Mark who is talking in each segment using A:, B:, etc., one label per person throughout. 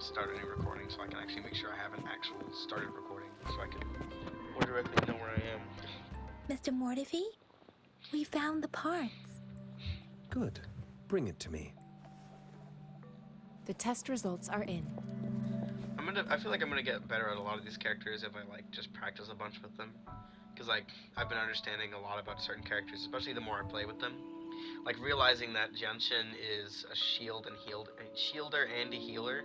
A: start a new recording so I can actually make sure I have an actual started recording so I can more directly know where I am.
B: Mr. Mortivy, we found the parts.
C: Good. Bring it to me.
D: The test results are in.
A: I feel like I'm gonna get better at a lot of these characters if I like just practice a bunch with them. Because like I've been understanding a lot about certain characters, especially the more I play with them. Like realizing that Jianxin is a shielder and a healer,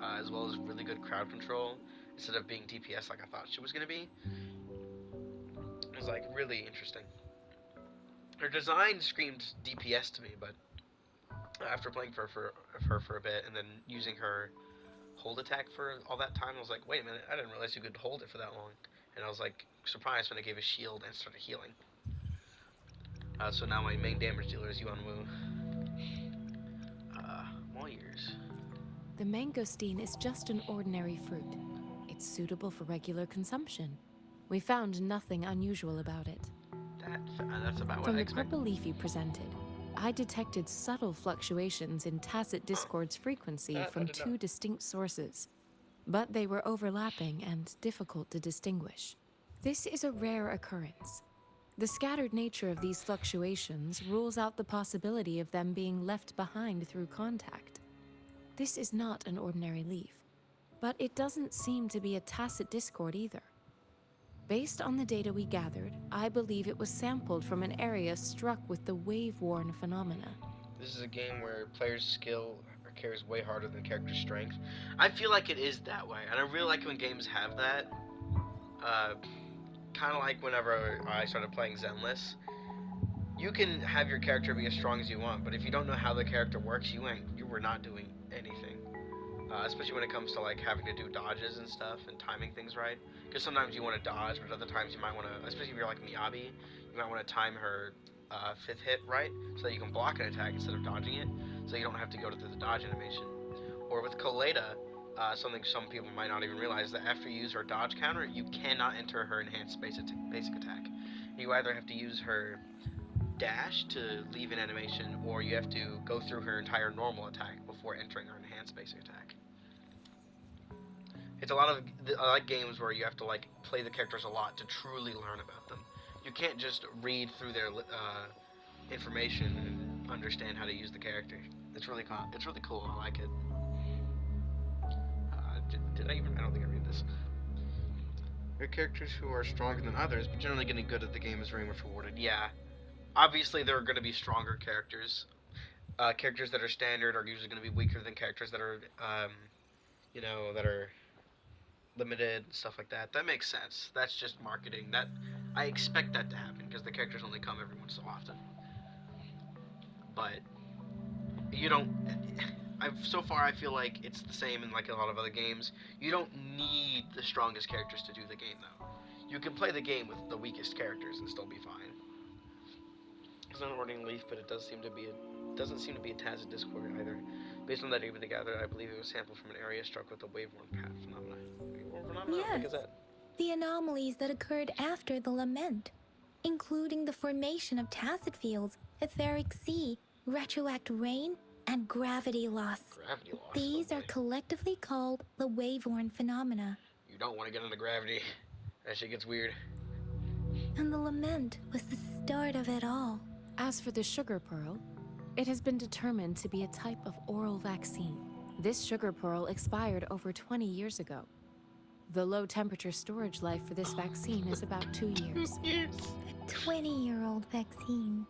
A: as well as really good crowd control instead of being DPS like I thought she was gonna be. It was like really interesting. Her design screamed DPS to me, but after playing her for a bit and then using her hold attack for all that time, I was like, wait a minute, I didn't realize you could hold it for that long. And I was like surprised when I gave a shield and started healing. So now my main damage dealer is Yuan Wu. All years.
D: The mangosteen is just an ordinary fruit. It's suitable for regular consumption. We found nothing unusual about it.
A: That's about what
D: From
A: I
D: the
A: expected.
D: purple leaf you presented, I detected subtle fluctuations in tacit discord's frequency
A: That I
D: from
A: did not.
D: two distinct sources, but they were overlapping and difficult to distinguish. This is a rare occurrence. The scattered nature of these fluctuations rules out the possibility of them being left behind through contact. This is not an ordinary leaf, but it doesn't seem to be a tacit discord either. Based on the data we gathered, I believe it was sampled from an area struck with the wave-worn phenomena.
A: This is a game where players' skill carries way harder than character strength. I feel like it is that way, and I really like when games have that. Kind of like whenever I started playing Zenless. You can have your character be as strong as you want, but if you don't know how the character works, you were not doing anything. Especially when it comes to like having to do dodges and stuff and timing things right. Because sometimes you want to dodge, but other times you might want to, especially if you're like Miyabi, you might want to time her fifth hit right so that you can block an attack instead of dodging it, so you don't have to go through the dodge animation. Or with Koleda, something some people might not even realize, that after you use her dodge counter, you cannot enter her enhanced basic attack. You either have to use her dash to leave an animation, or you have to go through her entire normal attack before entering her enhanced basic attack. It's a lot of I like games where you have to like play the characters a lot to truly learn about them. You can't just read through their information and understand how to use the character. It's really cool. I like it. Did I even? I don't think I read this. There are characters who are stronger than others, but generally getting good at the game is very much rewarded. Yeah, obviously there are going to be stronger characters. Characters that are standard are usually going to be weaker than characters that are, that are limited, stuff like that. That makes sense. That's just marketing. That I expect that to happen because the characters only come every once so often. But you don't. So far I feel like it's the same in like a lot of other games. You don't need the strongest characters to do the game though. You can play the game with the weakest characters and still be fine. It's not an ordinary leaf, but it doesn't seem to be a tacit discord either. Based on that data together, I believe it was sampled from an area struck with a wave-worn path phenomena. Wave-worn phenomena? What the heck is
B: Yes,
A: that?
B: the anomalies that occurred after the lament, including the formation of tacit fields, etheric sea, retroact rain, and gravity loss.
A: Gravity loss.
B: These are collectively called the wave-worn phenomena.
A: You don't want to get into gravity. That shit gets weird.
B: And the lament was the start of it all.
D: As for the sugar pearl, it has been determined to be a type of oral vaccine. This sugar pearl expired over 20 years ago. The low temperature storage life for this vaccine is about 2 years.
B: A 20-year-old vaccine.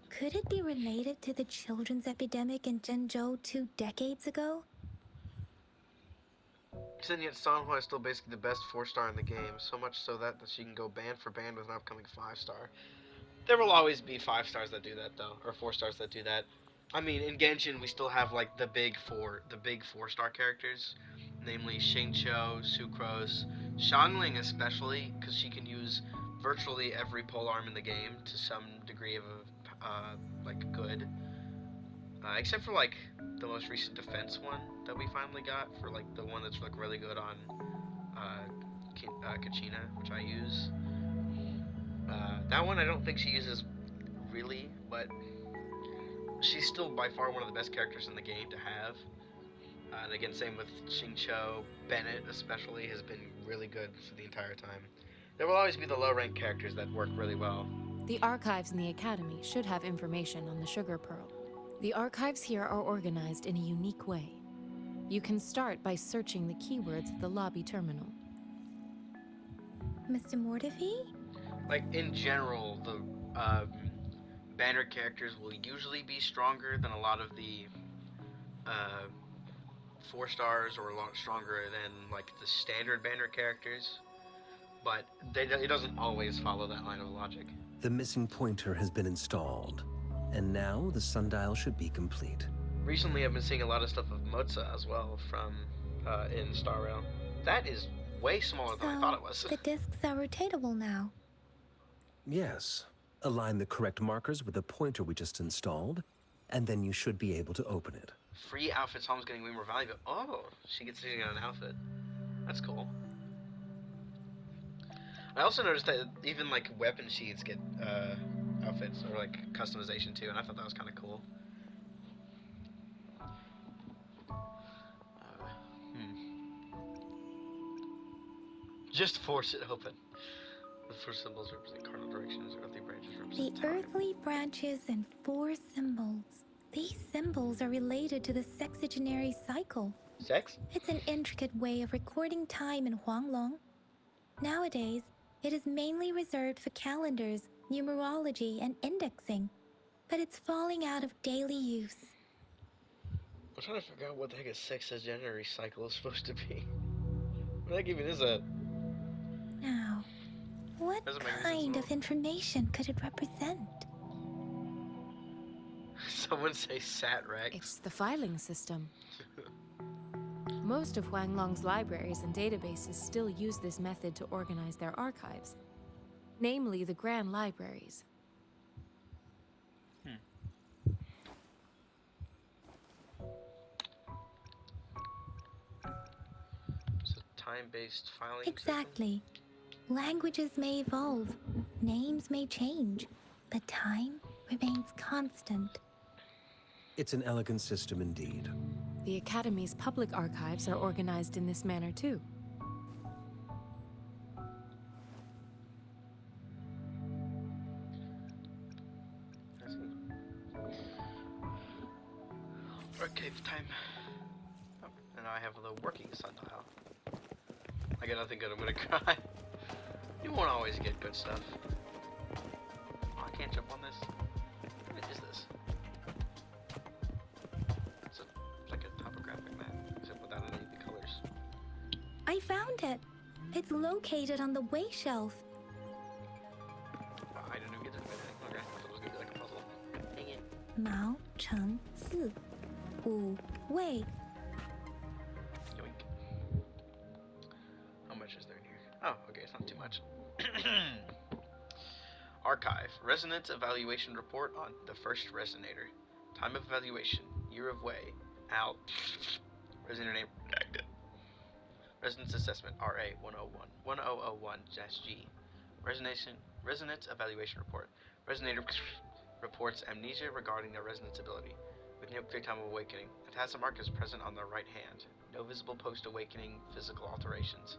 B: Could it be related to the children's epidemic in Zhengzhou 2 decades ago?
A: And yet Sanhua is still basically the best 4-star in the game, so much so that she can go band for band with an upcoming 5-star. There will always be 5-stars that do that though, or 4-stars that do that. I mean, in Genshin we still have like the big 4-star characters, namely Xingqiu, Sucrose, Xiangling especially, because she can use virtually every polearm in the game to some degree of like good. Except for like the most recent defense one that we finally got, for like the one that's like really good on Kachina, which I use. That one I don't think she uses really, but she's still by far one of the best characters in the game to have. and again, same with Xingqiu. Bennett, especially, has been really good for the entire time. There will always be the low-ranked characters that work really well.
D: The archives in the Academy should have information on the Sugar Pearl. The archives here are organized in a unique way. You can start by searching the keywords at the lobby terminal.
B: Mr. Mortefi?
A: Like, in general, the banner characters will usually be stronger than a lot of the 4 stars, or a lot stronger than, like, the standard banner characters. But it doesn't always follow that line of logic.
C: The missing pointer has been installed, and now the sundial should be complete.
A: Recently, I've been seeing a lot of stuff of Moza as well from in Star Rail. That is way smaller than I thought it was.
B: The discs are rotatable now.
C: Yes. Align the correct markers with the pointer we just installed, and then you should be able to open it.
A: Free outfits, home's getting way more valuable. Oh, she gets to get an outfit. That's cool. I also noticed that even like weapon sheaths get outfits or like customization too, and I thought that was kind of cool. Just force it open. The 4 symbols represent cardinal directions, earthly branches represent
B: The
A: time.
B: earthly branches and 4 symbols. These symbols are related to the sexagenary cycle.
A: Sex?
B: It's an intricate way of recording time in Huanglong. Nowadays, it is mainly reserved for calendars, numerology, and indexing, but it's falling out of daily use.
A: I'm trying to figure out what the heck a sexagenary cycle is supposed to be. What the heck even is that?
B: Now, what
A: Doesn't make any
B: kind
A: sense at
B: of information could it represent?
A: Someone say Sat-Rex.
D: It's the filing system. Most of Huanglong's libraries and databases still use this method to organize their archives, namely the Grand Libraries.
A: It's a time-based filing
B: Exactly. Languages may evolve, names may change, but time remains constant.
C: It's an elegant system indeed.
D: The Academy's public archives are organized in this manner too.
A: system. Archive time. Oh, and now I have the working sundial. I get nothing good, I'm gonna cry. You won't always get good stuff. Oh, I can't jump on this. What is this? It's like a topographic map, except without any of the colors.
B: I found it. It's located on the way shelf.
A: Wow, I didn't even get to do anything. Okay, I thought it was gonna be like a puzzle. Dang it.
B: Mao Cheng Si. Wu Wei.
A: Yoink. How much is there in here? Oh, okay, it's not too much. Archive. Resonance Evaluation Report on the first Resonator. Time of evaluation. Year of way. Out. Resonator name redacted. Resonance Assessment. RA 101. 1001-G. Resonance Evaluation Report. Resonator reports amnesia regarding their resonance ability, with no clear time of awakening. A tacit mark is present on their right hand. No visible post-awakening physical alterations.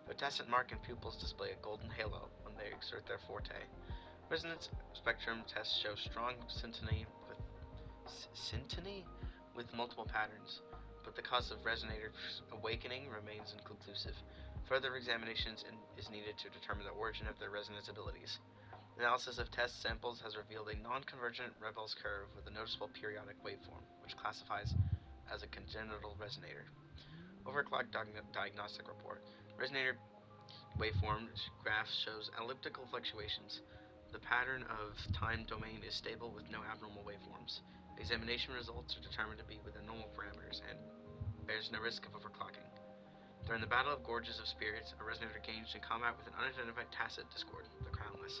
A: The tacit mark and pupils display a golden halo when they exert their forte. Resonance spectrum tests show strong syntony with multiple patterns, but the cause of resonator awakening remains inconclusive. Further examinations is needed to determine the origin of their resonance abilities. Analysis of test samples has revealed a non-convergent Rebel's curve with a noticeable periodic waveform, which classifies as a congenital resonator. Overclock diagnostic report. Resonator waveform graph shows elliptical fluctuations. The pattern of time domain is stable with no abnormal waveforms. Examination results are determined to be within normal parameters and bears no risk of overclocking. During the Battle of Gorges of Spirits, a resonator engaged in combat with an unidentified tacit discord, the Crownless,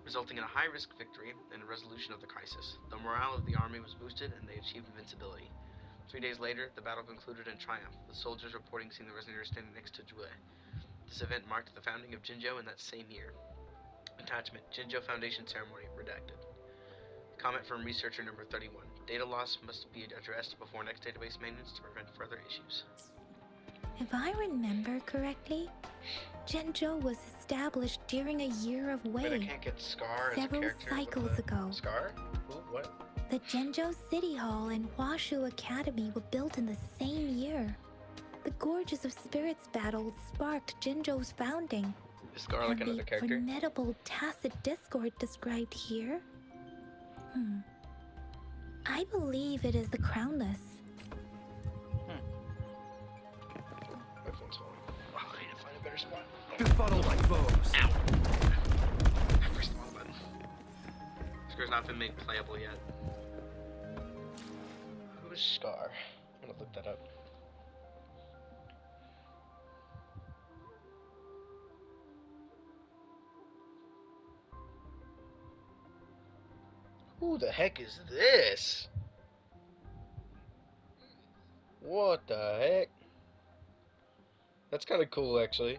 A: resulting in a high-risk victory and a resolution of the crisis. The morale of the army was boosted and they achieved invincibility. 3 days later, the battle concluded in triumph, with soldiers reporting seeing the resonator standing next to Jue. This event marked the founding of Jinzhou in that same year. Attachment: Jinzhou Foundation Ceremony, redacted. The Comment from researcher number 31. Data loss must be addressed before next database maintenance to prevent further issues.
B: If I remember correctly, Zhenzhou was established during a year of
A: Wait, I
B: Wei,
A: can't get Scar as a
B: several
A: character?
B: cycles ago.
A: Scar? Who? What?
B: The Zhenzhou City Hall and Huashu Academy were built in the same year. The Gorges of Spirits battle sparked Zhenzhou's founding.
A: Is Scar like
B: And
A: another
B: the
A: character?
B: formidable tacit discord described here? I believe it is the Crownless.
A: My phone's falling. Oh, I need to find a better spot.
C: Befuddle my foes.
A: Ow! I pressed the wrong button. Scar's not been made playable yet. Who's Scar? I'm gonna look that up. Who the heck is this? What the heck? That's kind of cool, actually.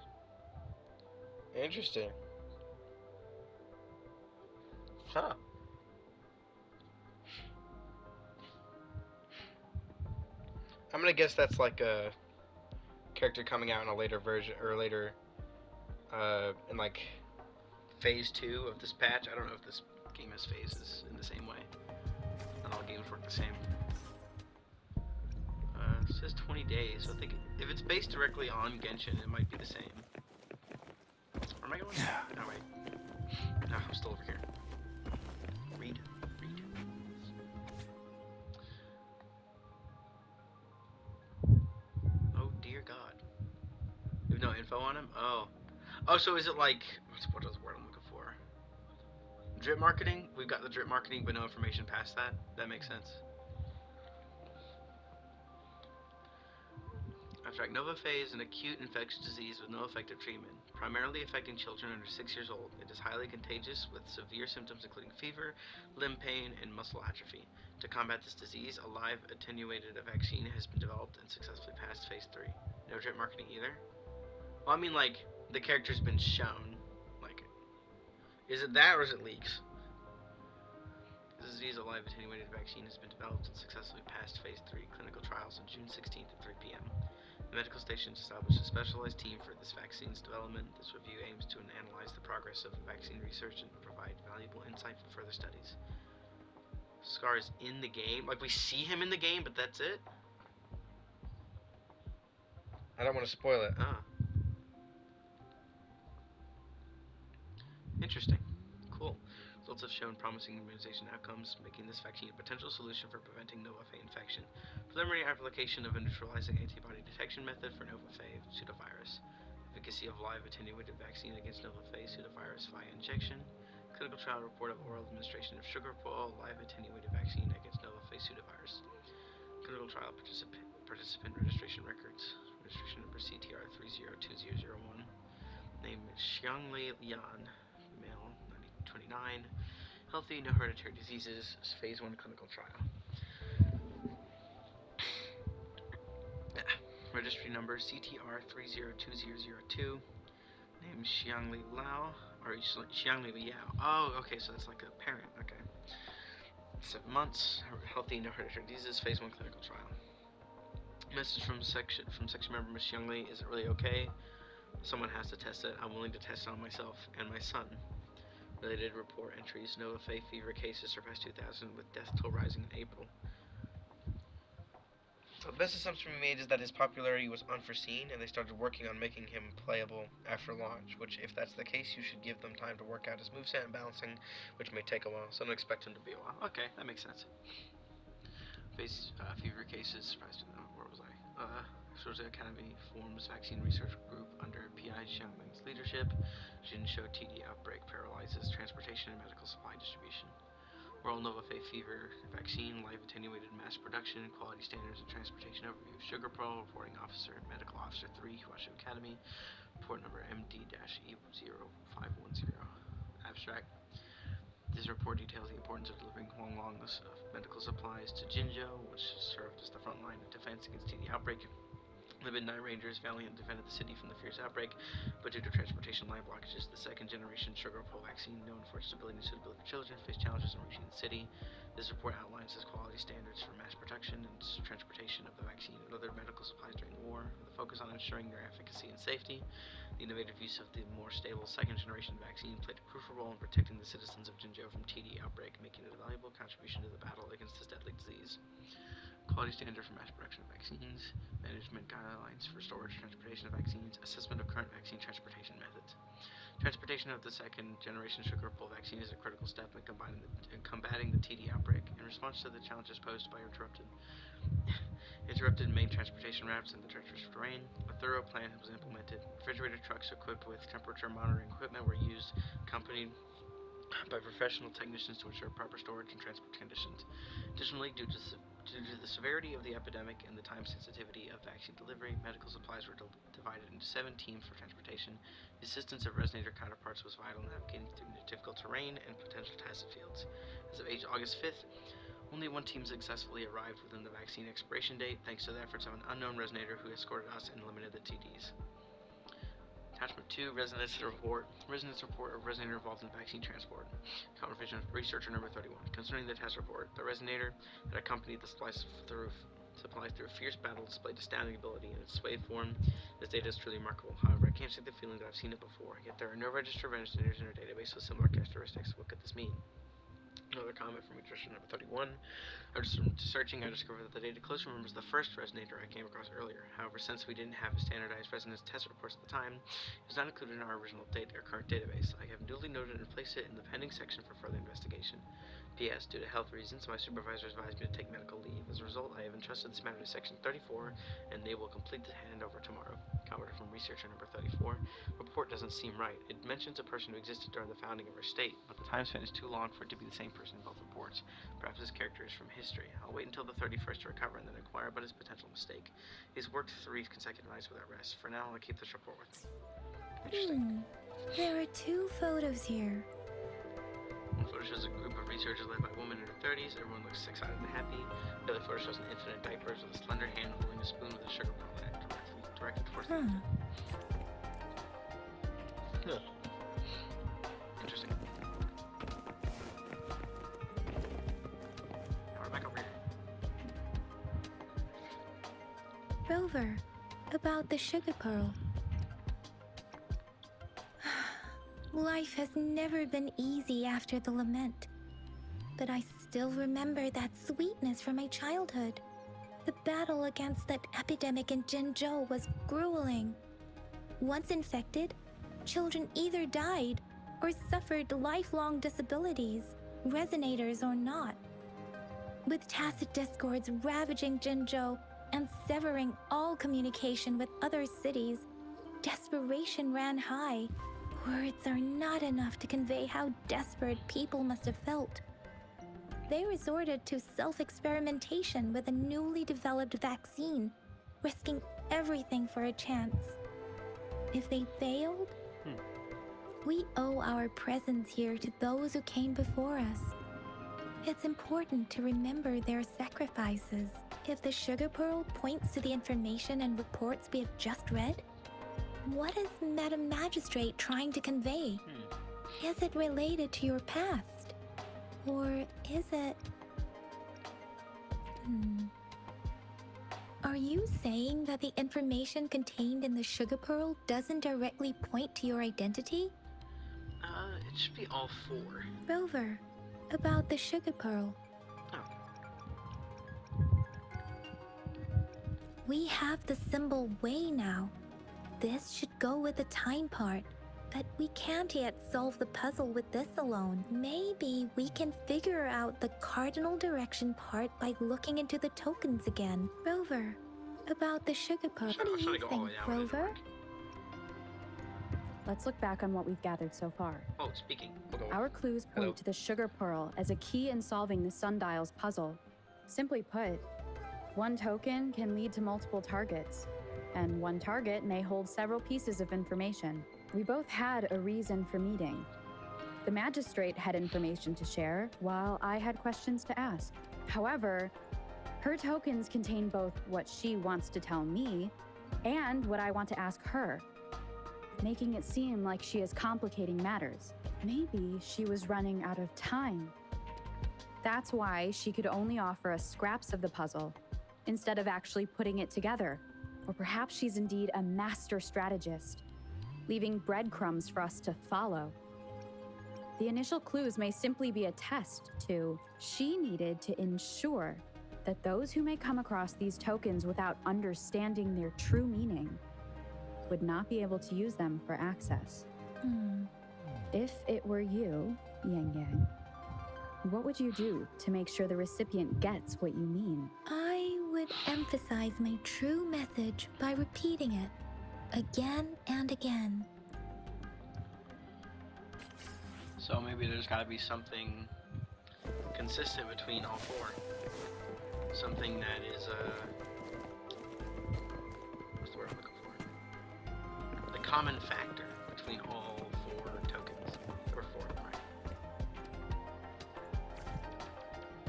A: Interesting. Huh. I'm gonna guess that's like a character coming out in a later version, or later, in like phase 2 of this patch. I don't know if this game has phases in the same way. Not all games work the same. It says 20 days, so I think if it's based directly on Genshin, it might be the same. Where am I going? No, wait. No, I'm still over here. Read. Oh, dear God. You have no info on him? Oh. Oh, so is it like... What is the word I'm looking for? Drip marketing? We've got the drip marketing, but no information past that? That makes sense. Abstract. Nova Phase is an acute infectious disease with no effective treatment. Primarily affecting children under 6 years old, it is highly contagious with severe symptoms including fever, limb pain, and muscle atrophy. To combat this disease, a live attenuated vaccine has been developed and successfully passed Phase 3. No drip marketing either? Well, I mean, like, the character's been shown. Like, is it that or is it leaks? This disease, a live attenuated vaccine, has been developed and successfully passed Phase 3 clinical trials on June 16th at 3 p.m. The medical station established a specialized team for this vaccine's development. This review aims to analyze the progress of vaccine research and provide valuable insight for further studies. Scar is in the game? Like, we see him in the game, but that's it? I don't want to spoil it. Interesting. Cool. Results have shown promising immunization outcomes, making this vaccine a potential solution for preventing Nova Phay infection. Preliminary application of a neutralizing antibody detection method for Nova Phay pseudovirus. Efficacy of live attenuated vaccine against Nova Phay pseudovirus via injection. Clinical trial report of oral administration of sugar pearl live attenuated vaccine against Nova Phay pseudovirus. Clinical trial participant registration records. Registration number CTR302001. Name is Xiangli Lian. Male, 29. Healthy, no hereditary diseases. Phase 1 clinical trial. Registry number CTR302002. Name Xiangli Lao, or Xiangli Liao. Oh, okay, so that's like a parent. Okay. 7 months. Healthy, no hereditary diseases. Phase 1 clinical trial. Message from section member Miss Xiangli. Is it really okay? Someone has to test it. I'm willing to test it on myself and my son. Related report entries. Nova Phay fever cases surpassed 2,000 with death toll rising in April. So the best assumption we made is that his popularity was unforeseen and they started working on making him playable after launch, which if that's the case, you should give them time to work out his moveset and balancing, which may take a while, so don't expect him to be a while. Okay, that makes sense. Fever cases surprised. Where was I? Shoujo Academy forms vaccine research group under PI Xiangling's leadership. Jianxin TD outbreak paralyzes transportation and medical supply distribution. Oral Nova Phay fever vaccine, live attenuated mass production, quality standards and transportation overview. Sugar Pearl, reporting officer, medical officer 3, Huashu Academy. Report number MD-E0510. Abstract. This report details the importance of delivering medical supplies to Jinzhou, which served as the front line of defense against TD outbreak. The Midnight Rangers valiantly defended the city from the fierce outbreak, but due to transportation line blockages, the second-generation sugar pill vaccine, known for its stability and suitability for children, faced challenges in reaching the city. This report outlines its quality standards for mass production and transportation of the vaccine and other medical supplies during the war, with a focus on ensuring their efficacy and safety. The innovative use of the more stable second-generation vaccine played a crucial role in protecting the citizens of Jinzhou from TD outbreak, making it a valuable contribution to the battle against this deadly disease. Quality standard for mass production of vaccines, management guidelines for storage and transportation of vaccines, assessment of current vaccine transportation methods. Transportation of the second-generation sugar pill vaccine is a critical step in combating the TD outbreak. In response to the challenges posed by interrupted main transportation routes and the treacherous terrain, a thorough plan was implemented. Refrigerator trucks equipped with temperature monitoring equipment were used, accompanied by professional technicians to ensure proper storage and transport conditions. Additionally, due to the severity of the epidemic and the time sensitivity of vaccine delivery, medical supplies were divided into 7 teams for transportation. The assistance of resonator counterparts was vital in navigating through difficult terrain and potential test fields. As of August 5th, only 1 team successfully arrived within the vaccine expiration date, thanks to the efforts of an unknown resonator who escorted us and eliminated the TDs. Attachment 2, Resonance Report. Resonance Report of Resonator involved in vaccine transport. Conversation with Researcher Number 31. Concerning the test report, the resonator that accompanied the supplies through a fierce battle displayed astounding ability in its waveform. This data is truly remarkable. However, I can't shake the feeling that I've seen it before, yet there are no registered resonators in our database with similar characteristics. What could this mean? Another comment from Researcher Number 31. After searching, I discovered that the data closely remembers the first resonator I came across earlier. However, since we didn't have standardized resonance test reports at the time, it was not included in our original current database. I have duly noted and placed it in the pending section for further investigation. P.S. Due to health reasons, my supervisor advised me to take medical leave. As a result, I have entrusted this matter to Section 34, and they will complete the handover tomorrow. Commenter from Researcher Number 34. Report doesn't seem right. It mentions a person who existed during the founding of our state, but the time spent is too long for it to be the same person in both reports. Perhaps this character is from history. I'll wait until the 31st to recover and then inquire about his potential mistake. He's worked 3 consecutive nights without rest. For now, I'll keep this report with me. Interesting.
B: There are 2 photos here.
A: One photo shows a group of researchers led by a woman in her 30s. Everyone looks excited and happy. The other photo shows an infant in diapers with a slender hand holding a spoon with a sugar pearl in it, directed towards them. Interesting. Now we're back over here.
B: Rover, about the sugar pearl. Life has never been easy after the lament, but I still remember that sweetness from my childhood. The battle against that epidemic in Jinzhou was grueling. Once infected, children either died or suffered lifelong disabilities, resonators or not. With tacit discords ravaging Jinzhou and severing all communication with other cities, desperation ran high. Words are not enough to convey how desperate people must have felt. They resorted to self-experimentation with a newly developed vaccine, risking everything for a chance. If they failed, we owe our presence here to those who came before us. It's important to remember their sacrifices. If the sugar pearl points to the information and reports we have just read, what is Madam Magistrate trying to convey? Is it related to your past? Or is it... Are you saying that the information contained in the sugar pearl doesn't directly point to your identity?
A: It should be all 4.
B: Rover, about the sugar pearl. We have the symbol way now. This should go with the time part, but we can't yet solve the puzzle with this alone. Maybe we can figure out the cardinal direction part by looking into the tokens again. Rover, about the sugar pearl. What do you think, Rover?
E: Let's look back on what we've gathered so far.
A: Oh, speaking.
E: Our clues point to the sugar pearl as a key in solving the sundial's puzzle. Simply put, one token can lead to multiple targets, and one target may hold several pieces of information. We both had a reason for meeting. The magistrate had information to share, while I had questions to ask. However, her tokens contain both what she wants to tell me And what I want to ask her, making it seem like she is complicating matters. Maybe she was running out of time. That's why she could only offer us scraps of the puzzle instead of actually putting it together. Or perhaps she's indeed a master strategist, leaving breadcrumbs for us to follow. The initial clues may simply be a test to she needed to ensure that those who may come across these tokens without understanding their true meaning would not be able to use them for access. If it were you, Yang Yang, what would you do to make sure the recipient gets what you mean?
B: I would emphasize my true message by repeating it again and again.
A: So maybe there's got to be something consistent between all four. Something that is what's the word I'm looking for? The common factor between all four tokens. Or four, right?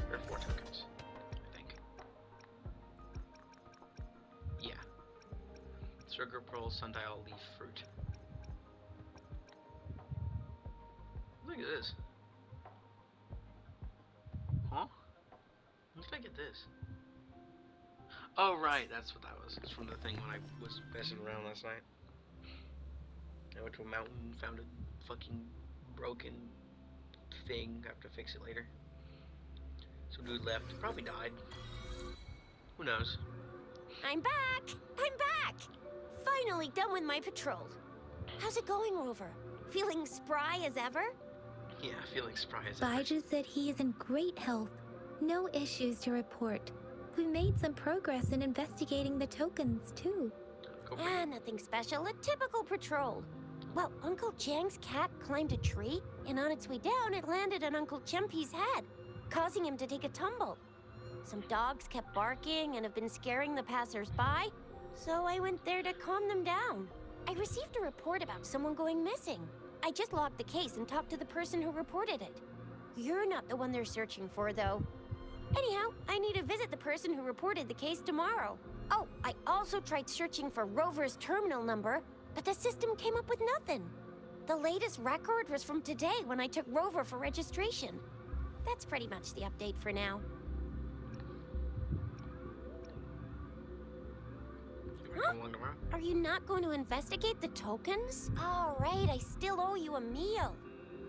A: There are four tokens, I think. Yeah. Sugar pearl, sundial, leaf, fruit. Look at this. Huh? When did I get this? Oh, right, that's what that was. It's from the thing when I was messing around last night. I went to a mountain, found a fucking broken thing. Have to fix it later. Some dude left. Probably died. Who knows?
F: I'm back! I'm back! Finally done with my patrol. How's it going, Rover? Feeling spry as ever?
A: Yeah, feeling surprised.
B: Baiju said he is in great health. No issues to report. We made some progress in investigating the tokens, too.
F: Nothing special. A typical patrol. Well, Uncle Jiang's cat climbed a tree, and on its way down, it landed on Uncle Chempi's head, causing him to take a tumble. Some dogs kept barking and have been scaring the passers-by, so I went there to calm them down. I received a report about someone going missing. I just logged the case and talked to the person who reported it. You're not the one they're searching for, though. Anyhow, I need to visit the person who reported the case tomorrow. Oh, I also tried searching for Rover's terminal number, but the system came up with nothing. The latest record was from today when I took Rover for registration. That's pretty much the update for now. Huh? Are you not going to investigate the tokens? All right, I still owe you a meal.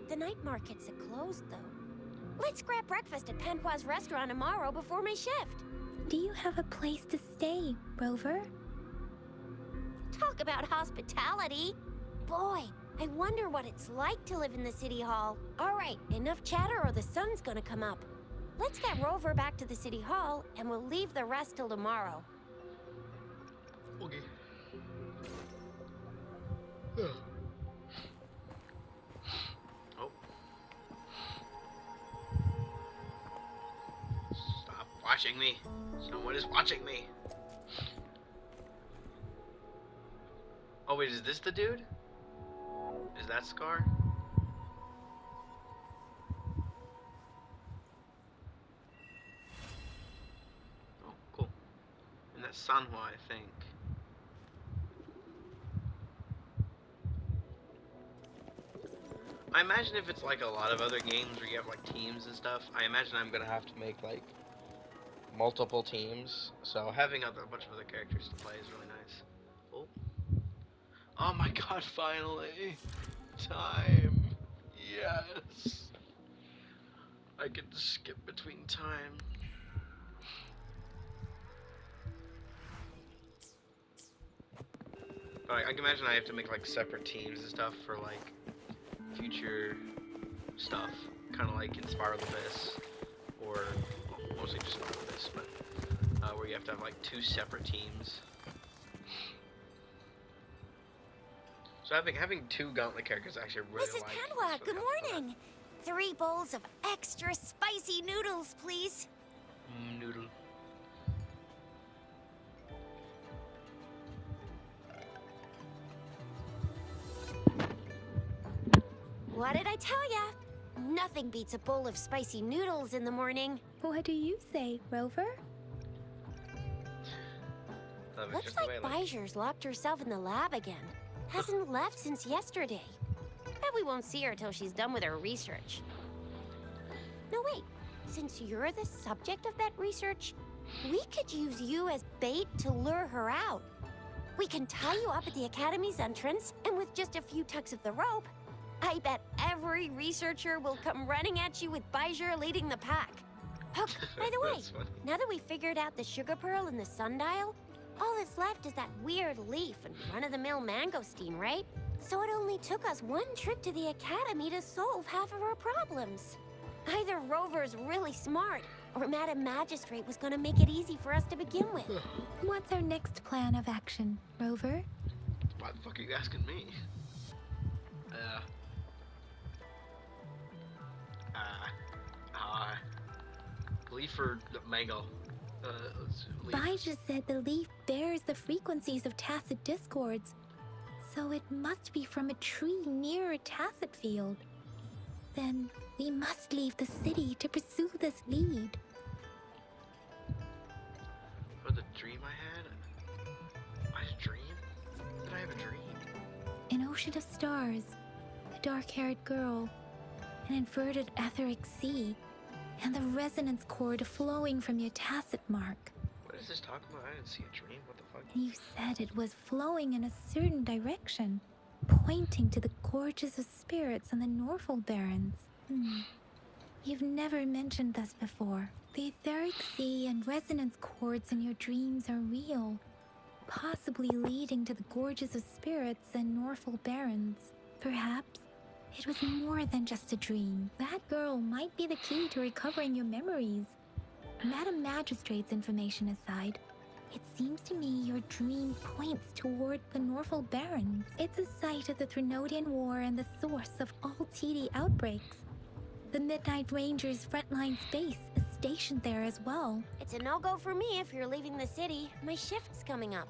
F: The night markets are closed, though. Let's grab breakfast at Panhua's restaurant tomorrow before my shift.
B: Do you have a place to stay, Rover?
F: Talk about hospitality. Boy, I wonder what it's like to live in the city hall. All right, enough chatter or the sun's gonna come up. Let's get Rover back to the city hall, and we'll leave the rest till tomorrow.
A: Okay. Oh. Stop watching me. Someone is watching me. Oh wait, is this the dude? Is that Scar? Oh, cool. And that's Sanhua, I think. I imagine if it's like a lot of other games where you have like teams and stuff, I imagine I'm gonna have to make like multiple teams. So having a bunch of other characters to play is really nice. Oh. Oh my god, finally! Time! Yes! I get to skip between time. But I can imagine I have to make like separate teams and stuff for like future stuff, kind of like in Spiral Abyss, or well, mostly just Spiral Abyss, but where you have to have like two separate teams. So having two Gauntlet characters actually really
F: Mrs.
A: like.
F: Panhua, good morning. 3 bowls of extra spicy noodles, please.
A: Noodle.
F: What did I tell ya? Nothing beats a bowl of spicy noodles in the morning.
B: What do you say, Rover?
A: Love is
F: Looks
A: just the way
F: like
A: I like.
F: Bijou's locked herself in the lab again. Hasn't left since yesterday. Bet we won't see her till she's done with her research. No, wait. Since you're the subject of that research, we could use you as bait to lure her out. We can tie you up at the Academy's entrance, and with just a few tugs of the rope, I bet every researcher will come running at you with Bijou leading the pack. Hook, by the way,
A: That's funny.
F: now that we've figured out the sugar pearl and the sundial, all that's left is that weird leaf and run-of-the-mill mangosteen, right? So it only took us one trip to the Academy to solve half of our problems. Either Rover's really smart, or Madam Magistrate was gonna make it easy for us to begin with.
B: What's our next plan of action, Rover?
A: Why the fuck are you asking me? Leaf or mango? Leaf.
B: Bijah said the leaf bears the frequencies of tacit discords, so it must be from a tree near a tacit field. Then we must leave the city to pursue this lead.
A: For the dream I had? I had a dream? Did I have a dream?
B: An ocean of stars, a dark-haired girl, an inverted etheric sea, and the resonance cord flowing from your tacit mark.
A: What is this talking about? I didn't see a dream. What the fuck?
B: And you said it was flowing in a certain direction, pointing to the gorges of spirits on the Norfolk Barrens. You've never mentioned this before. The etheric sea and resonance cords in your dreams are real, possibly leading to the gorges of spirits and Norfolk Barrens. Perhaps it was more than just a dream. That girl might be the key to recovering your memories. Madam Magistrate's information aside, it seems to me your dream points toward the Norfolk Barrens. It's a site of the Threnodian War and the source of all TD outbreaks. The Midnight Rangers' frontline base is stationed there as well.
F: It's a no-go for me if you're leaving the city. My shift's coming up.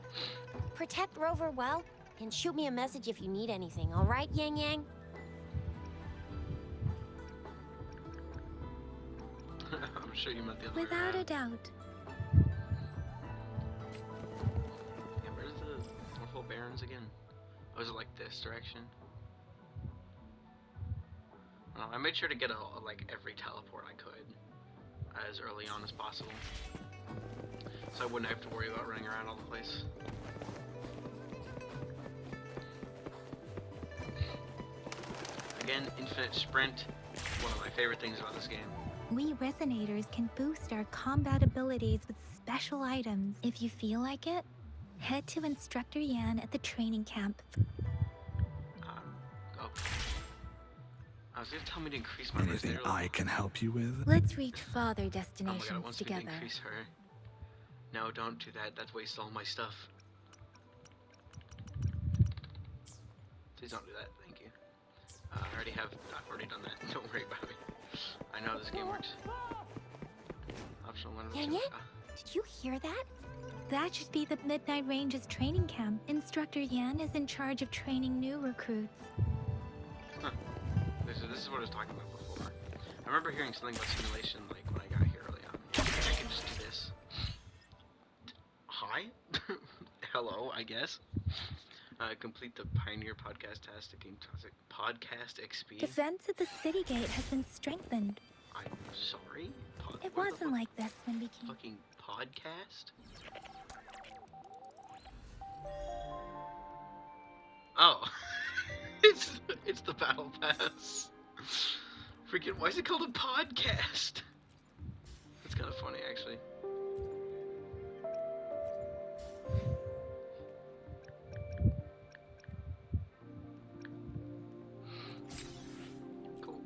F: Protect Rover well, and shoot me a message if you need anything, all right, Yang Yang?
A: I'm sure you meant the other way
B: Without a
A: around.
B: doubt.
A: Yeah, where's the Norfolk Barrens again? Oh, is it like this direction? I made sure to get like every teleport I could as early on as possible, so I wouldn't have to worry about running around all the place. Again, infinite sprint, one of my favorite things about this game.
B: We Resonators can boost our combat abilities with special items. If you feel like it, head to Instructor Yan at the training camp.
A: Okay. I was gonna tell me to increase my
G: Anything I can help you with?
B: Let's reach farther
A: Oh my god, it
B: destinations
A: wants me to
B: together.
A: increase her. No, don't do that. That's waste all my stuff. Please don't do that. Thank you. I've already done that. Don't worry about me. I know how this game works. Optional one.
F: Yang Yang? Did you hear that?
B: That should be the Midnight Ranges training camp. Instructor Yan is in charge of training new recruits.
A: Huh. This is what I was talking about before. I remember hearing something about simulation like when I got here early on. I can just do this. Hi? Hello, I guess. Complete the Pioneer podcast task to gain podcast XP.
B: Defense at the city gate has been strengthened.
A: I'm sorry?
B: It
A: What the
B: wasn't like this when we came.
A: fucking podcast? Oh. it's the battle pass. Freaking, why is it called a podcast? That's kind of funny, actually. Cool.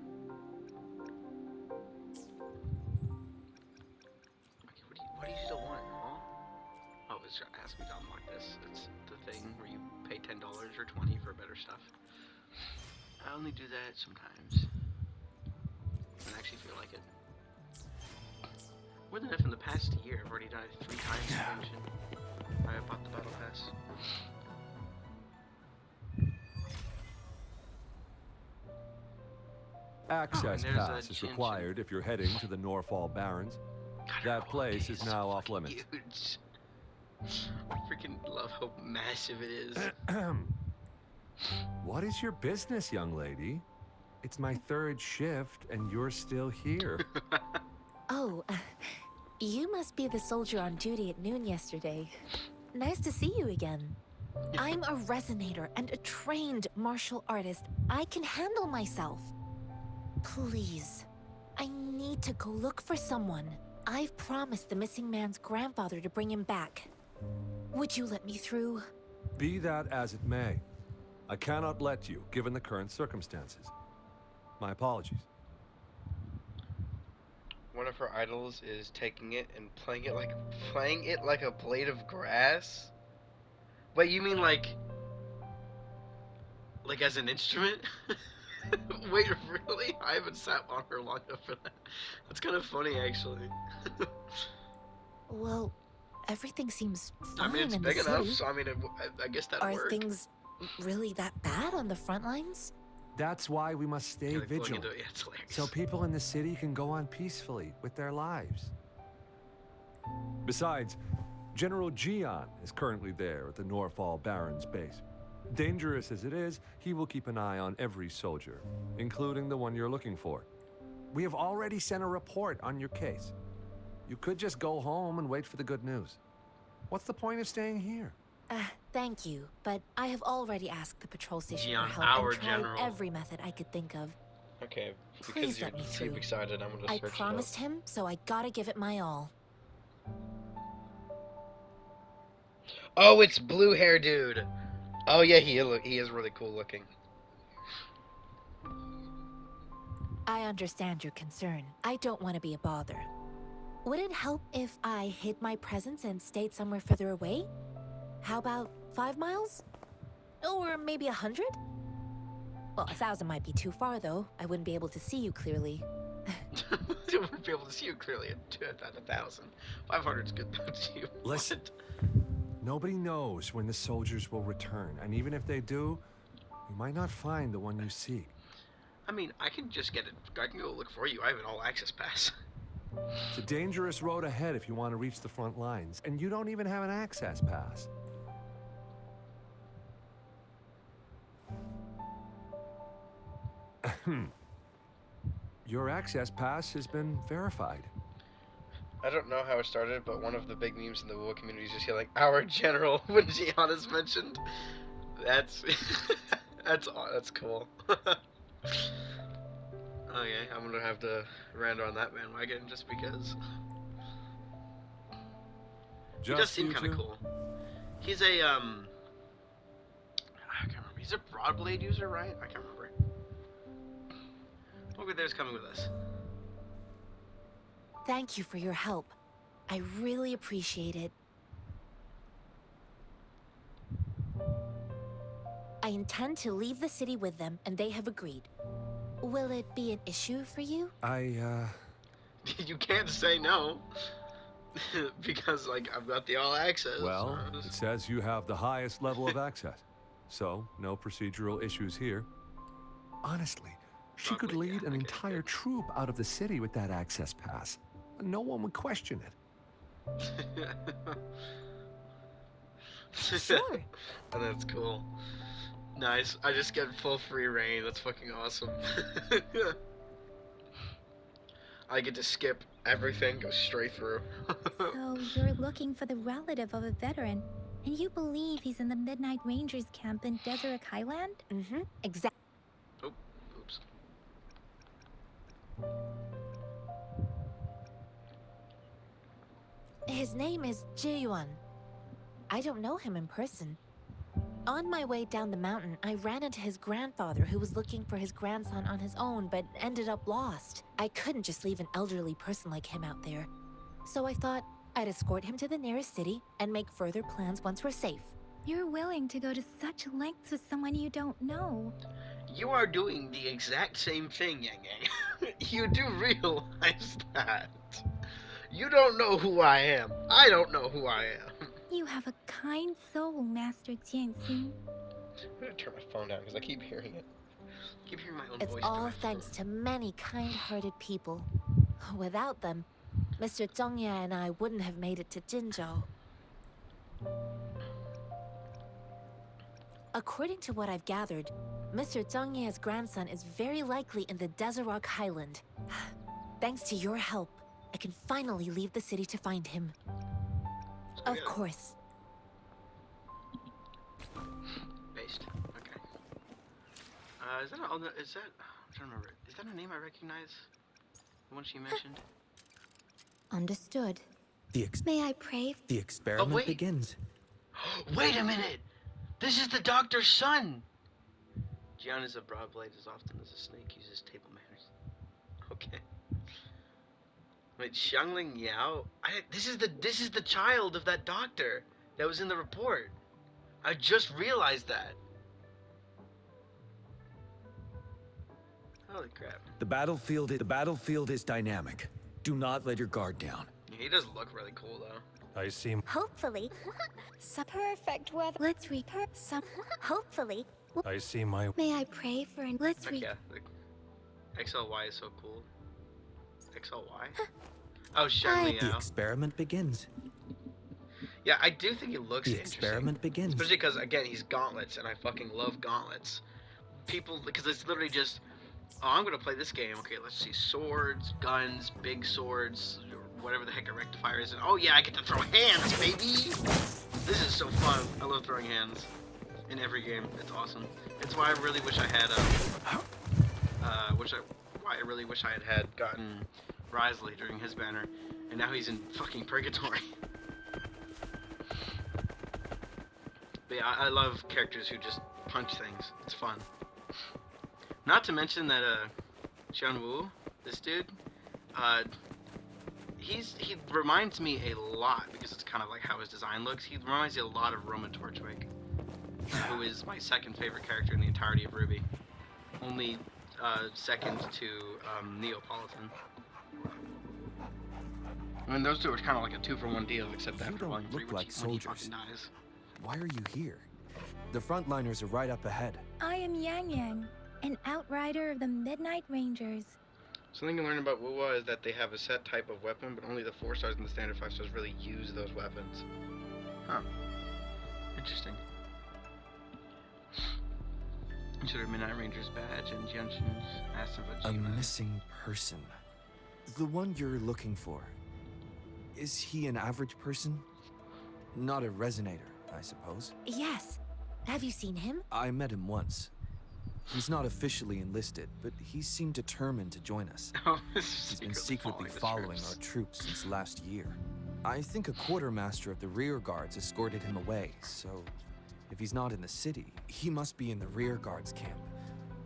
A: Okay, what do you still want, huh? Oh, it's gonna ask me to unlock this. It's the thing where you pay $10 or $20 for better stuff. I only do that sometimes. I actually feel like it. More than enough in the past year. I've already done it 3 times. I bought the battle pass.
H: Access
A: there's a
H: pass is
A: Jianxin.
H: required if you're heading to the Norfolk Barrens.
A: God,
H: That
A: oh,
H: place
A: it's
H: is now off
A: fucking
H: limits.
A: huge. freaking love how massive it is.
H: What is your business, young lady? It's my third shift, and you're still here.
D: Oh, you must be the soldier on duty at noon yesterday. Nice to see you again. I'm a resonator and a trained martial artist. I can handle myself. Please, I need to go look for someone. I've promised the missing man's grandfather to bring him back. Would you let me through?
H: Be that as it may, I cannot let you, given the current circumstances. My apologies.
A: One of her idols is taking it and playing it like a blade of grass. Wait, you mean like as an instrument? Wait, really? I haven't sat on her long enough for that. That's kind of funny, actually.
D: Well, everything seems
A: I
D: fine
A: mean, it's
D: in
A: big
D: the
A: enough,
D: city.
A: so I mean, I guess that'd
D: Are
A: work.
D: things really that bad on the front lines?
H: That's why we must stay
A: Kinda going
H: vigilant,
A: into- yeah, it's hilarious.
H: so people in the city can go on peacefully with their lives. Besides, General Jian is currently there at the Norfall Baron's base. Dangerous as it is, he will keep an eye on every soldier, including the one you're looking for. We have already sent a report on your case. You could just go home and wait for the good news. What's the point of staying here?
D: Thank you, but I have already asked the patrol station
A: Jian,
D: for help
A: our
D: and tried
A: general.
D: every method I could think of.
A: Okay, because
D: Please
A: you
D: let me
A: seem
D: through.
A: excited, I'm gonna
D: I
A: search
D: promised him, so I gotta give it my all.
A: it up. Oh, it's blue hair dude. Oh yeah, he is really cool looking.
D: I understand your concern. I don't want to be a bother. Would it help if I hid my presence and stayed somewhere further away? How about 5 miles? Or maybe 100? Well, 1,000 might be too far, though. I wouldn't be able to see you clearly.
A: I wouldn't be able to see you clearly at 1,000. 500's good though to you.
H: Listen. Nobody knows when the soldiers will return, and even if they do, you might not find the one you seek.
A: I mean, I can just get it. I can go look for you. I have an all-access pass.
H: It's a dangerous road ahead if you want to reach the front lines, and you don't even have an access pass. Your access pass has been verified.
A: I don't know how it started, but one of the big memes in the WuWa community is just yelling, "Our general," when Jian is mentioned. That's that's cool. Okay, I'm gonna have to render on that bandwagon just because. He does seem kind of cool. He's a I can't remember. He's a Broadblade user, right? I can't remember. Over there's coming with us.
D: Thank you for your help. I really appreciate it. I intend to leave the city with them, and they have agreed. Will it be an issue for you?
A: You can't say no. Because, like, I've got the all access.
H: Well, it says you have the highest level of access. So, no procedural issues here. Honestly, she could lead an entire troop out of the city with that access pass. No one would question it.
D: Sure.
A: And that's cool. Nice. I just get full free reign. That's fucking awesome. I get to skip everything, go straight through.
B: So you're looking for the relative of a veteran, and you believe he's in the Midnight Rangers camp in Desert Highland?
D: Mm-hmm. Exactly.
A: Oh, oops.
D: His name is Jiyuan. I don't know him in person. On my way down the mountain, I ran into his grandfather who was looking for his grandson on his own but ended up lost. I couldn't just leave an elderly person like him out there. So I thought I'd escort him to the nearest city and make further plans once we're safe.
B: You're willing to go to such lengths with someone you don't know.
A: You are doing the exact same thing, Yang Yang. You do realize that. You don't know who I am. I don't know who I am.
B: You have a kind soul, Master Jianxin.
A: I'm gonna turn my phone down because I keep hearing it. I keep hearing my own
D: It's
A: voice.
D: all thanks to many kind-hearted people. Without them, Mr. Zhongya and I wouldn't have made it to Jinzhou.
I: According to what I've gathered, Mr. Zhang Ye's grandson is very likely in the Desert Highland. Thanks to your help, I can finally leave the city to find him. Of course.
A: Based. Okay. Is that I'm trying to remember. Is that a name I recognize? The one she mentioned?
I: Understood.
J: May I pray? The experiment
A: wait.
J: begins.
A: Wait a minute! This is the doctor's son! Jian is a broad blade as often as a snake uses table manners. Okay. Wait, Xiangling Yao? This is the child of that doctor that was in the report. I just realized that. Holy crap.
J: The battlefield is dynamic. Do not let your guard down.
A: He does look really cool though.
C: I see.
F: Hopefully.
B: Some perfect weather. Let's read some.
F: Hopefully.
C: I see my.
B: May I pray for an. Let's read.
A: Yeah, the XLY is so cool. XLY? Oh, Shen
J: The
A: Liao.
J: experiment begins.
A: Yeah, I do think it looks
J: The
A: interesting.
J: experiment begins.
A: Especially because, again, he's gauntlets, and I fucking love gauntlets. People, because it's literally just, oh, I'm gonna play this game. Okay, let's see, swords, guns, big swords, whatever the heck a rectifier is. And oh yeah, I get to throw hands, baby! This is so fun. I love throwing hands in every game. It's awesome. It's why I really wish I had, why I really wish I had gotten Risley during his banner, and now he's in fucking purgatory. But yeah, I love characters who just punch things. It's fun. Not to mention that Xianwu, this dude, he reminds me a lot, because it's kind of like how his design looks. He reminds me a lot of Roman Torchwick, who is my second favorite character in the entirety of Ruby. Only second to Neapolitan. I mean, those two are kind of like a 2-for-1 deal, except
K: You
A: after
K: don't
A: Volume 3,
K: look
A: when
K: like
A: he
K: soldiers.
A: fucking dies.
K: Why are you here? The frontliners are right up ahead.
B: I am Yang Yang, an outrider of the Midnight Rangers.
A: Something you learn about WuWa is that they have a set type of weapon, but only the 4 stars and the standard 5 stars really use those weapons. Huh. Interesting. Consider Midnight Ranger's badge and Jianxin's
K: A
A: Asava.
K: missing person. The one you're looking for. Is he an average person? Not a resonator, I suppose.
I: Yes. Have you seen him?
K: I met him once. He's not officially enlisted, but he seemed determined to join us.
A: Oh,
K: He's been secretly following our troops since last year. I think a quartermaster of the rear guards escorted him away, so if he's not in the city, he must be in the rear guards camp.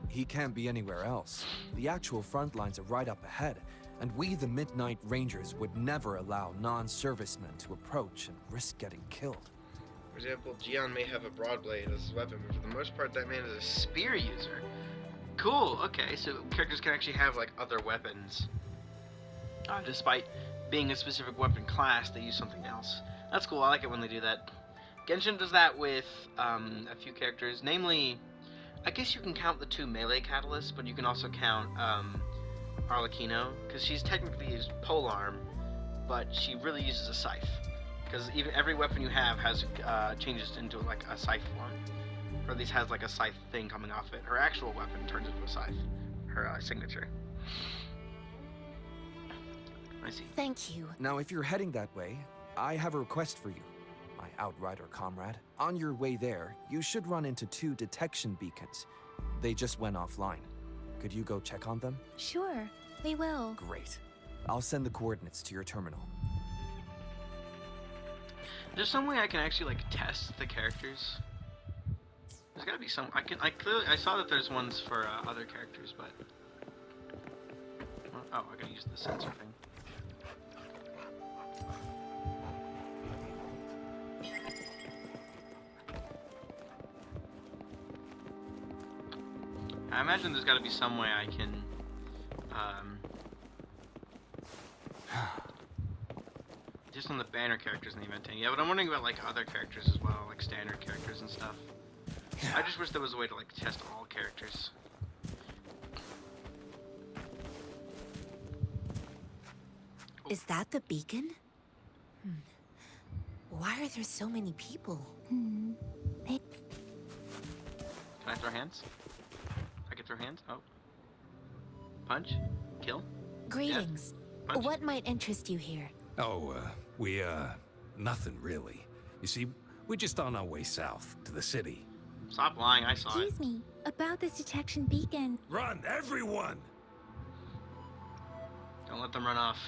K: He can't be anywhere else. The actual front lines are right up ahead, and we, the Midnight Rangers, would never allow non-servicemen to approach and risk getting killed.
A: For example, Jian may have a broad blade as his weapon, but for the most part, that man is a spear user. Cool, okay, so characters can actually have, like, other weapons. Despite being a specific weapon class, they use something else. That's cool, I like it when they do that. Genshin does that with a few characters, namely, I guess you can count the 2 melee catalysts, but you can also count Arlecchino, because she's technically used polearm, but she really uses a scythe. Because even every weapon you have has changes into like a scythe form, or at least has like a scythe thing coming off it. Her actual weapon turns into a scythe. Her signature. I see.
I: Thank you.
K: Now, if you're heading that way, I have a request for you, my outrider comrade. On your way there, you should run into 2 detection beacons. They just went offline. Could you go check on them?
B: Sure, we will.
K: Great. I'll send the coordinates to your terminal.
A: There's some way I can actually like test the characters. There's gotta be some. I saw that there's ones for other characters, but oh, I gotta use the sensor thing. I imagine there's gotta be some way I can just on the banner characters in the event thing. Yeah, but I'm wondering about like other characters as well, like standard characters and stuff. I just wish there was a way to like test all characters.
I: Is that the beacon? Why are there so many people?
A: I throw hands? I can throw hands? Oh. Punch? Kill?
I: Greetings.
A: Punch?
I: What might interest you here?
L: Oh, nothing really. You see, we're just on our way south to the city.
A: Stop lying, I saw it.
B: Excuse me, about this detection beacon.
L: Run, everyone!
A: Don't let them run off.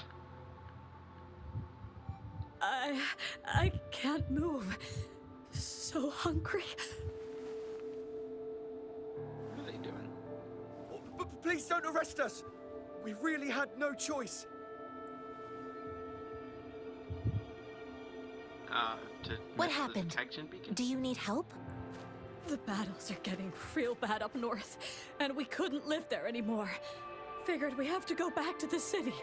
E: I can't move. So hungry.
A: What are they doing?
K: Please don't arrest us. We really had no choice.
I: What
A: miss the
I: happened?
A: detection beacon?
I: Do you need help?
E: The battles are getting real bad up north, and we couldn't live there anymore. Figured we have to go back to the city.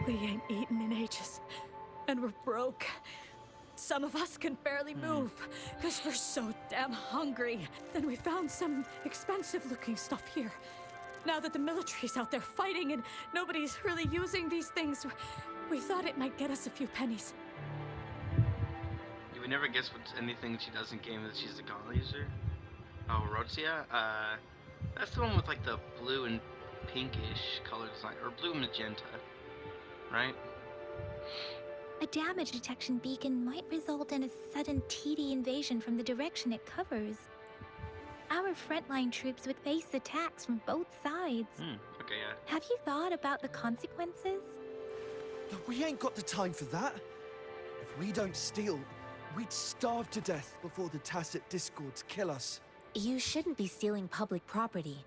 E: We ain't eaten in ages, and we're broke. Some of us can barely move, because we're so damn hungry. Then we found some expensive-looking stuff here. Now that the military's out there fighting and nobody's really using these things, we thought it might get us a few pennies.
A: You would never guess what's anything she does in game that she's a gauntlet user. Oh, Rotzia? That's the one with like the blue and pinkish color design, or blue magenta, right?
B: A damage detection beacon might result in a sudden TD invasion from the direction it covers. Our frontline troops would face attacks from both sides.
A: Okay, yeah.
B: Have you thought about the consequences?
K: We ain't got the time for that. If we don't steal, we'd starve to death before the Tacit Discords kill us.
I: You shouldn't be stealing public property.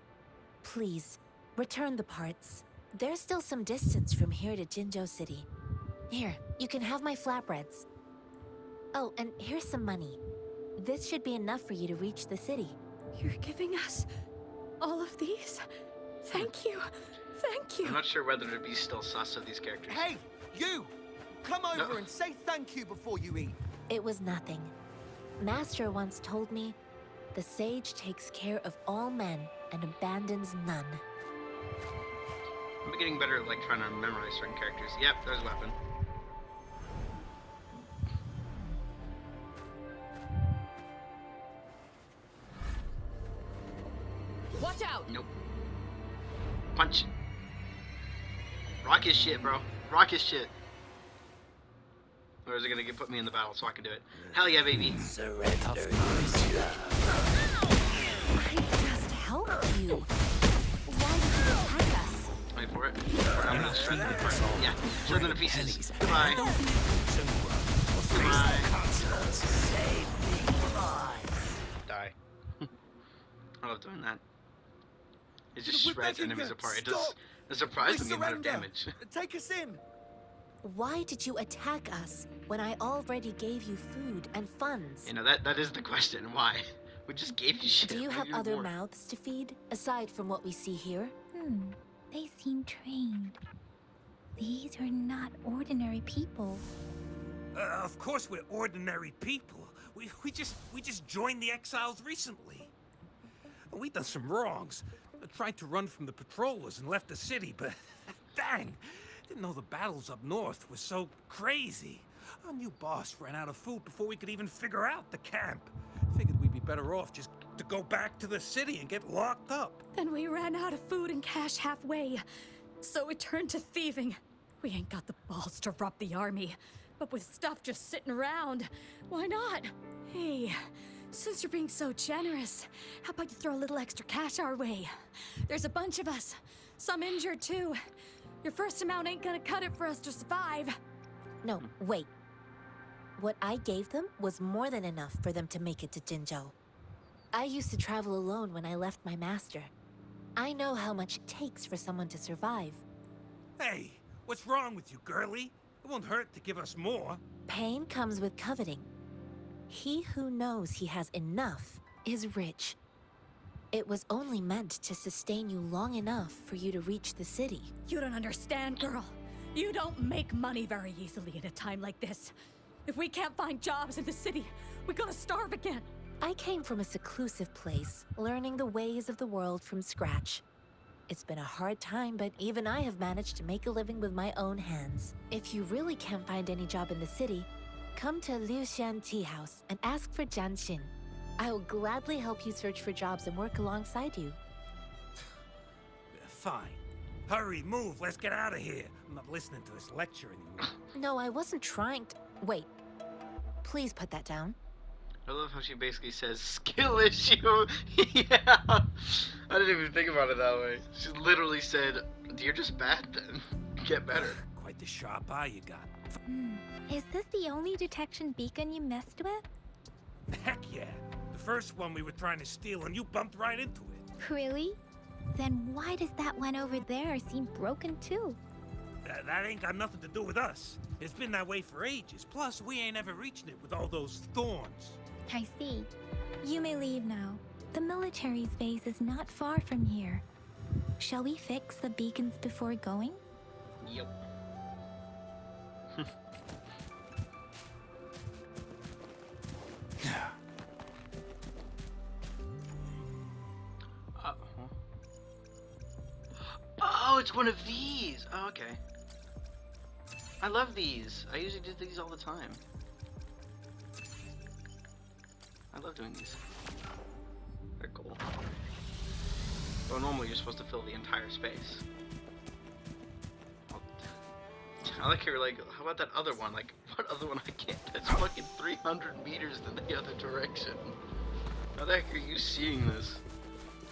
I: Please, return the parts. There's still some distance from here to Jinzhou City. Here, you can have my flatbreads. Oh, and here's some money. This should be enough for you to reach the city.
E: You're giving us all of these? Thank you. Thank you.
A: I'm not sure whether to be still sus of these characters.
K: Hey, you! Come over and say thank you before you eat.
I: It was nothing. Master once told me, the sage takes care of all men and abandons none.
A: I'm getting better at like trying to memorize certain characters. Yep, there's a weapon.
E: Watch out!
A: Nope. Punch. Rock his shit, bro. Rock his shit. Or is it gonna put me in the battle so I can do it? Hell yeah, baby.
I: I just helped you. Why did you attack us?
A: Wait for it. I'm gonna shred them apart. Yeah, shred them to pieces. Goodbye. Goodbye. Die. I love doing that. It just shreds enemies apart. It does a surprising amount of damage.
K: Take us in.
I: Why did you attack us when I already gave you food and funds?
A: You know, that is the question. Why? We just gave you shit.
I: Do you
A: Why
I: have
A: do
I: other
A: more?
I: mouths to feed, aside from what we see here?
B: They seem trained. These are not ordinary people.
L: Of course we're ordinary people. We just joined the exiles recently. We done some wrongs. Tried to run from the patrollers and left the city, but dang, didn't know the battles up north were so crazy. Our new boss ran out of food before we could even figure out the camp. Figured we'd be better off just to go back to the city and get locked up.
E: Then we ran out of food and cash halfway, so we turned to thieving. We ain't got the balls to rob the army, but with stuff just sitting around, why not? Hey, since you're being so generous, how about you throw a little extra cash our way? There's a bunch of us, some injured too. Your first amount ain't gonna cut it for us to survive.
I: No, wait. What I gave them was more than enough for them to make it to Jinzhou. I used to travel alone when I left my master. I know how much it takes for someone to survive.
L: Hey, what's wrong with you, girlie? It won't hurt to give us more.
I: Pain comes with coveting. He who knows he has enough is rich. It was only meant to sustain you long enough for you to reach the city.
E: You don't understand, girl. You don't make money very easily in a time like this. If we can't find jobs in the city, we're gonna starve again.
I: I came from a seclusive place, learning the ways of the world from scratch. It's been a hard time, but even I have managed to make a living with my own hands. If you really can't find any job in the city, come to Liu Xian Tea House and ask for Jianxin. I will gladly help you search for jobs and work alongside you.
L: Fine. Hurry, move, let's get out of here. I'm not listening to this lecture anymore.
I: No, I wasn't trying to... Wait. Please put that down.
A: I love how she basically says, skill issue! Yeah! I didn't even think about it that way. She literally said, you're just bad then. Get better.
L: Quite the sharp eye you got.
B: Is this the only detection beacon you messed with?
L: Heck yeah. The first one we were trying to steal and you bumped right into it.
B: Really? Then why does that one over there seem broken too?
L: That ain't got nothing to do with us. It's been that way for ages. Plus, we ain't ever reached it with all those thorns.
B: I see. You may leave now. The military's base is not far from here. Shall we fix the beacons before going?
A: Yep. Oh, it's one of these! Oh, okay. I love these. I usually do these all the time. I love doing these. They're cool. But normally you're supposed to fill the entire space. I like you're like, how about that other one? Like, what other one I can't? That's fucking 300 meters in the other direction. How the heck are you seeing this?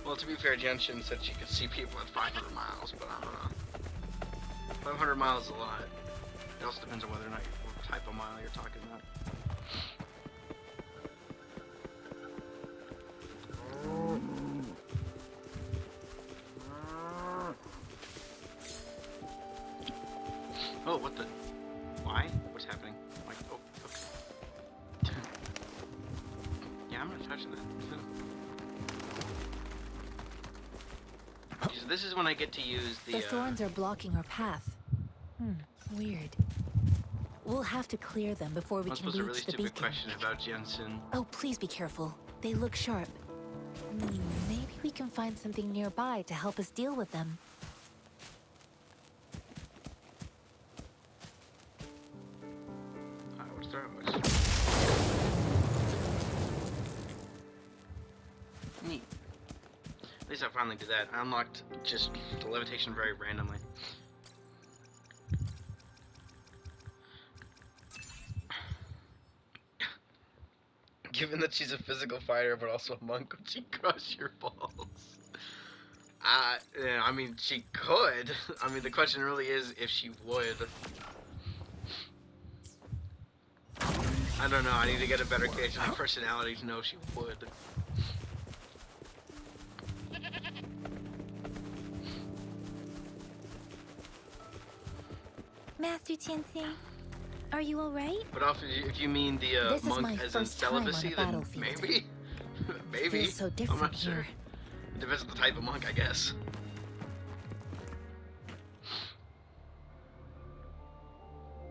A: Well, to be fair, Jianxin said she could see people at 500 miles, but I don't know. 500 miles is a lot. It also depends on whether or not what type of mile you're talking about. Oh, what the? Why? What's happening? Like, oh, okay. Yeah, I'm not touching that. So this is when I get to use the
I: thorns are blocking our path. Weird. We'll have to clear them before we can reach
A: a really
I: the
A: stupid
I: beacon.
A: question about Jianxin.
I: Oh, please be careful. They look sharp. Maybe we can find something nearby to help us deal with them.
A: What's the Neat. At least I finally did that. I unlocked just the levitation very randomly. Given that she's a physical fighter but also a monk, would she crush your balls? Yeah, I mean, she could. I mean, the question really is if she would. I don't know. I need to get a better gauge on her personality to know if she would.
B: Master Jianxin, are you alright?
A: But if you mean the
I: This is
A: monk
I: my
A: as in
I: first time on a
A: celibacy, then
I: battlefield.
A: maybe. Maybe.
I: Feels so
A: I'm
I: different
A: not sure.
I: here.
A: It depends on the type of monk, I guess.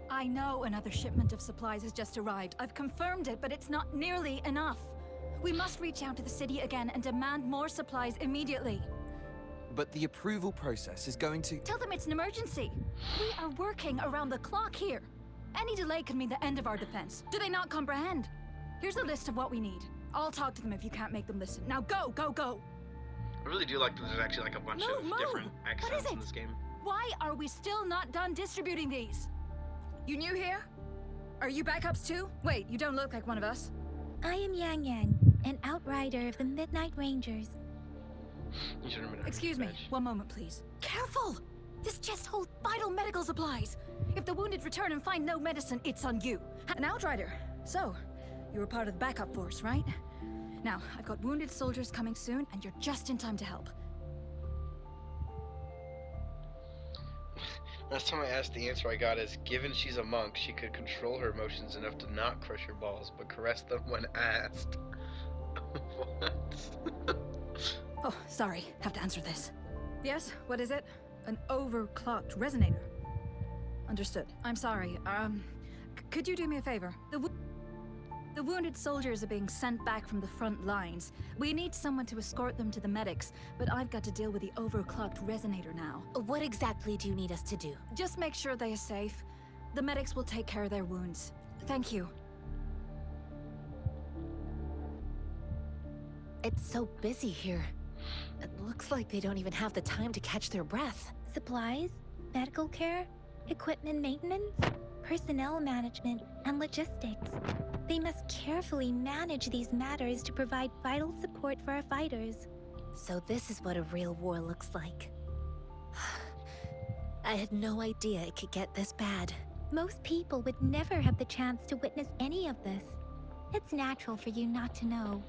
M: I know another shipment of supplies has just arrived. I've confirmed it, but it's not nearly enough. We must reach out to the city again and demand more supplies immediately.
K: But the approval process is going to...
M: Tell them it's an emergency. We are working around the clock here. Any delay could mean the end of our defense. Do they not comprehend? Here's a list of what we need. I'll talk to them if you can't make them listen. Now go, go, go!
A: I really do like that there's actually like a bunch of different accents in this game.
M: Why are we still not done distributing these? You new here? Are you backups too? Wait, you don't look like one of us.
B: I am Yang Yang, an outrider of the Midnight Rangers.
M: Excuse me, one moment please. Careful! This chest holds vital medical supplies. If the wounded return and find no medicine, it's on you. An outrider. So, you were part of the backup force, right? Now, I've got wounded soldiers coming soon, and you're just in time to help.
A: Last time I asked, the answer I got is, given she's a monk, she could control her emotions enough to not crush her balls, but caress them when asked. What?
M: Oh, sorry. Have to answer this. Yes, what is it? An overclocked resonator. Understood. I'm sorry. Could you do me a favor? The wounded soldiers are being sent back from the front lines. We need someone to escort them to the medics, but I've got to deal with the overclocked resonator now.
I: What exactly do you need us to do?
M: Just make sure they are safe. The medics will take care of their wounds. Thank you.
I: It's so busy here. It looks like they don't even have the time to catch their breath.
B: Supplies, medical care, equipment maintenance, personnel management, and logistics. They must carefully manage these matters to provide vital support for our fighters.
I: So this is what a real war looks like. I had no idea it could get this bad.
B: Most people would never have the chance to witness any of this. It's natural for you not to know.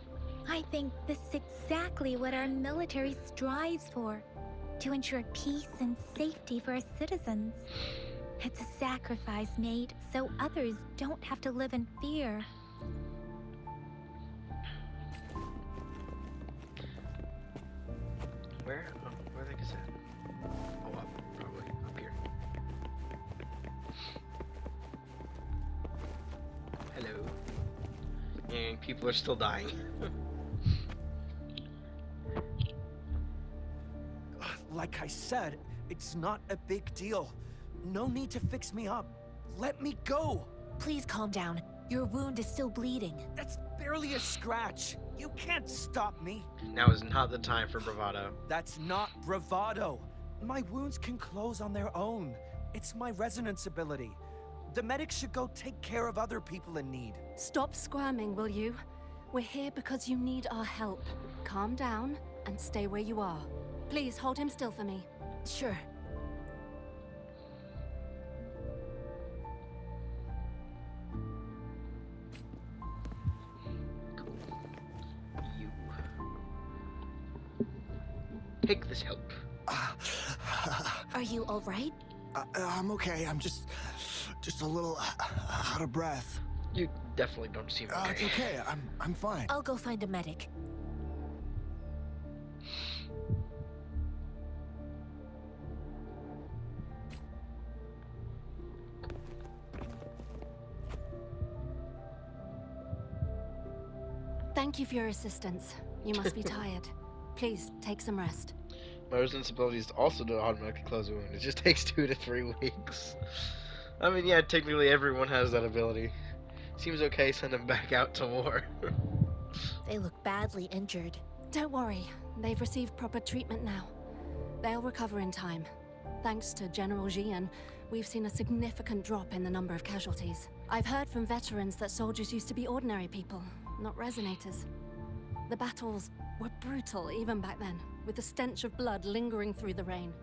B: I think this is exactly what our military strives for, to ensure peace and safety for our citizens. It's a sacrifice made so others don't have to live in fear.
A: Where? Oh, where the heck is that? Oh, up, probably up here. Hello. And people are still dying.
J: Like I said, it's not a big deal. No need to fix me up. Let me go.
I: Please calm down. Your wound is still bleeding.
J: That's barely a scratch. You can't stop me.
A: Now is not the time for bravado.
J: That's not bravado. My wounds can close on their own. It's my resonance ability. The medics should go take care of other people in need.
E: Stop squirming, will you? We're here because you need our help. Calm down and stay where you are. Please hold him still for me.
I: Sure.
A: You. Take this help.
I: Are you all right?
G: I'm okay. I'm just a little out of breath.
A: You definitely don't seem okay.
G: It's okay. I'm fine.
I: I'll go find a medic.
E: Thank you for your assistance. You must be tired. Please, take some rest.
A: My resistance abilities also don't automatically close a wound. It just takes 2 to 3 weeks. I mean, yeah, technically everyone has that ability. Seems okay, send them back out to war.
I: They look badly injured.
E: Don't worry. They've received proper treatment now. They'll recover in time. Thanks to General Jian, we've seen a significant drop in the number of casualties. I've heard from veterans that soldiers used to be ordinary people, not resonators. The battles were brutal even back then, with the stench of blood lingering through the rain.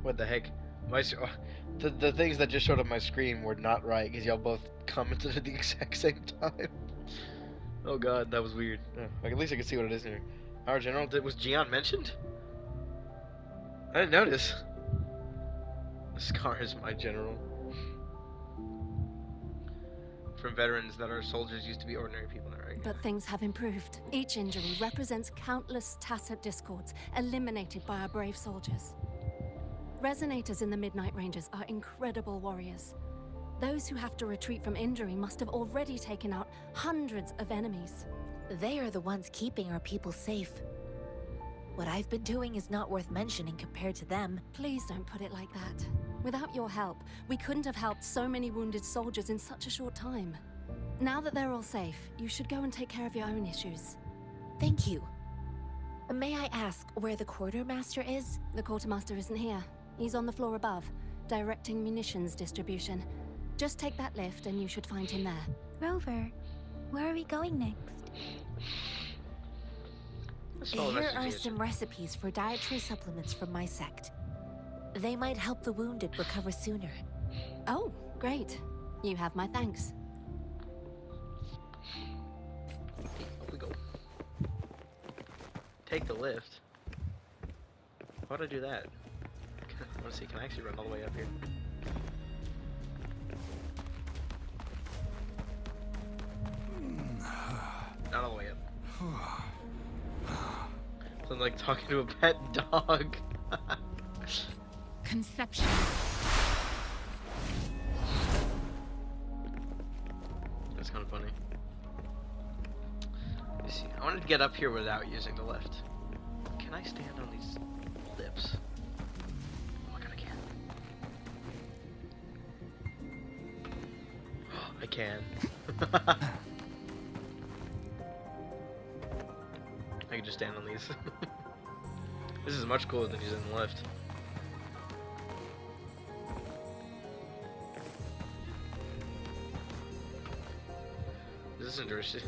A: What the heck? The things that just showed up my screen were not right because y'all both commented at the exact same time. Oh god, that was weird. At least I can see what it is here. Our general, was Jian mentioned? I didn't notice. Scar is my general. From veterans that are soldiers used to be ordinary people, right?
E: But things have improved. Each injury represents countless tacit discords eliminated by our brave soldiers. Resonators in the Midnight Ranges are incredible warriors. Those who have to retreat from injury must have already taken out hundreds of enemies.
I: They are the ones keeping our people safe. What I've been doing is not worth mentioning compared to them.
E: Please don't put it like that. Without your help, we couldn't have helped so many wounded soldiers in such a short time. Now that they're all safe, you should go and take care of your own issues.
I: Thank you. May I ask where the quartermaster is?
E: The quartermaster isn't here. He's on the floor above, directing munitions distribution. Just take that lift and you should find him there.
B: Rover, where are we going next?
I: Here are some recipes for dietary supplements from my sect. They might help the wounded recover sooner.
E: Oh, great. You have my thanks.
A: Up we go. Take the lift. Why'd I do that? I want to see, can I actually run all the way up here? Not all the way up. So I'm like talking to a pet dog.
D: Conception.
A: That's kind of funny. Let's see. I wanted to get up here without using the lift. Can I stand on these lips? Oh my god, I can. I can. I can just stand on these. This is much cooler than using the lift. This is interesting.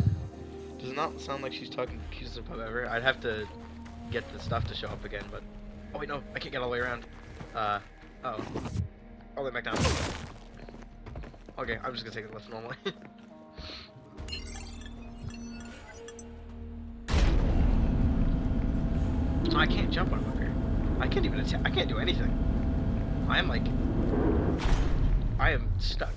A: Does not sound like she's talking to the cutest pub ever. I'd have to get the stuff to show up again, but... Oh wait, no, I can't get all the way around. Uh-oh. All the way back down. Okay, I'm just gonna take the lift normally. I can't jump on up here. I can't even attack. I can't do anything. I am like... I am stuck.